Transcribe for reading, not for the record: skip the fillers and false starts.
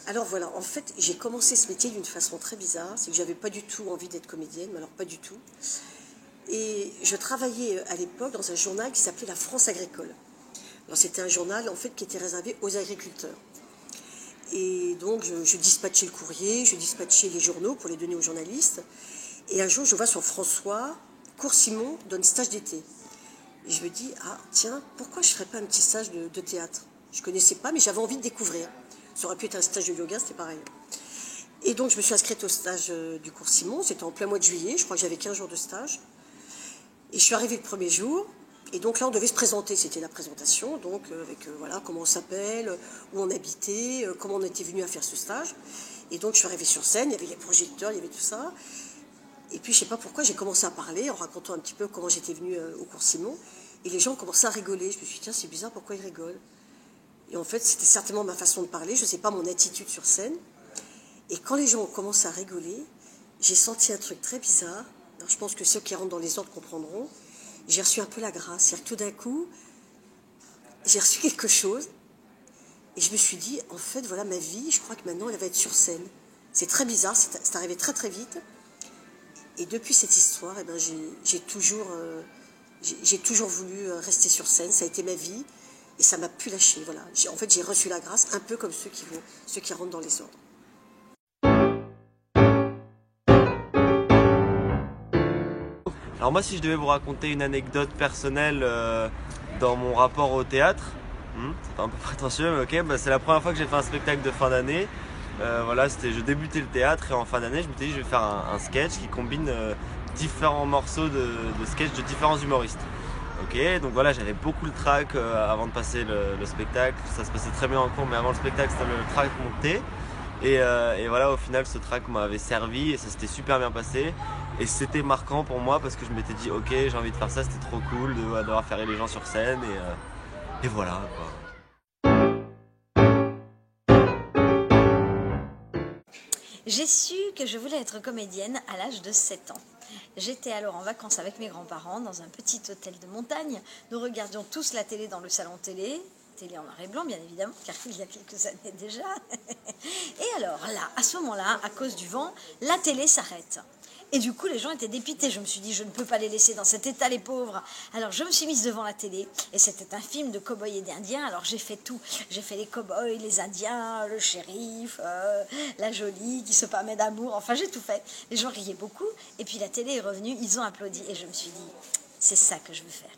Alors voilà, en fait, j'ai commencé ce métier d'une façon très bizarre. C'est que j'avais pas du tout envie d'être comédienne, mais alors pas du tout. Et je travaillais à l'époque dans un journal qui s'appelait La France agricole. Alors c'était un journal en fait qui était réservé aux agriculteurs. Et donc je dispatchais le courrier, je dispatchais les journaux pour les donner aux journalistes. Et un jour, je vois sur François, Coursimon donne stage d'été. Et je me dis, ah tiens, pourquoi je ne ferais pas un petit stage de théâtre? Je ne connaissais pas, mais j'avais envie de découvrir. Ça aurait pu être un stage de yoga, c'était pareil. Et donc je me suis inscrite au stage du cours Simon, c'était en plein mois de juillet, je crois que j'avais 15 jours de stage. Et je suis arrivée le premier jour, et donc là on devait se présenter, c'était la présentation, donc avec voilà comment on s'appelle, où on habitait, comment on était venu à faire ce stage. Et donc je suis arrivée sur scène, il y avait les projecteurs, il y avait tout ça. Et puis je ne sais pas pourquoi, j'ai commencé à parler en racontant un petit peu comment j'étais venue au cours Simon. Et les gens ont commencé à rigoler. Je me suis dit, tiens, c'est bizarre, pourquoi ils rigolent? Et en fait, c'était certainement ma façon de parler, je ne sais pas, mon attitude sur scène. Et quand les gens ont commencé à rigoler, j'ai senti un truc très bizarre. Alors, je pense que ceux qui rentrent dans les ordres comprendront. J'ai reçu un peu la grâce. C'est-à-dire que tout d'un coup, j'ai reçu quelque chose. Et je me suis dit, en fait, voilà ma vie, je crois que maintenant, elle va être sur scène. C'est très bizarre, c'est arrivé très très vite. Et depuis cette histoire, eh ben, j'ai toujours voulu rester sur scène. Ça a été ma vie. Et ça m'a pu lâcher. Voilà. En fait, j'ai reçu la grâce, un peu comme ceux qui rentrent dans les ordres. Alors moi, si je devais vous raconter une anecdote personnelle dans mon rapport au théâtre, c'est un peu prétentieux, mais ok, c'est la première fois que j'ai fait un spectacle de fin d'année. Voilà, je débutais le théâtre et en fin d'année, je me suis dit, je vais faire un sketch qui combine différents morceaux de sketch de différents humoristes. Ok, donc voilà, j'avais beaucoup le trac avant de passer le spectacle. Ça se passait très bien en cours, mais avant le spectacle, le trac montait. Et voilà, au final, ce track m'avait servi et ça s'était super bien passé. Et c'était marquant pour moi parce que je m'étais dit, ok, j'ai envie de faire ça, c'était trop cool d'avoir faire les gens sur scène. Et voilà, quoi. J'ai su que je voulais être comédienne à l'âge de 7 ans. J'étais alors en vacances avec mes grands-parents dans un petit hôtel de montagne. Nous regardions tous la télé dans le salon télé en noir et blanc bien évidemment, car il y a quelques années déjà. Et alors là, à ce moment-là, à cause du vent, la télé s'arrête. Et du coup, les gens étaient dépités. Je me suis dit, je ne peux pas les laisser dans cet état, les pauvres. Alors, je me suis mise devant la télé. Et c'était un film de cow-boys et d'Indiens. Alors, j'ai fait tout. J'ai fait les cow-boys, les Indiens, le shérif, la jolie qui se permet d'amour. Enfin, j'ai tout fait. Les gens riaient beaucoup. Et puis, la télé est revenue. Ils ont applaudi. Et je me suis dit, c'est ça que je veux faire.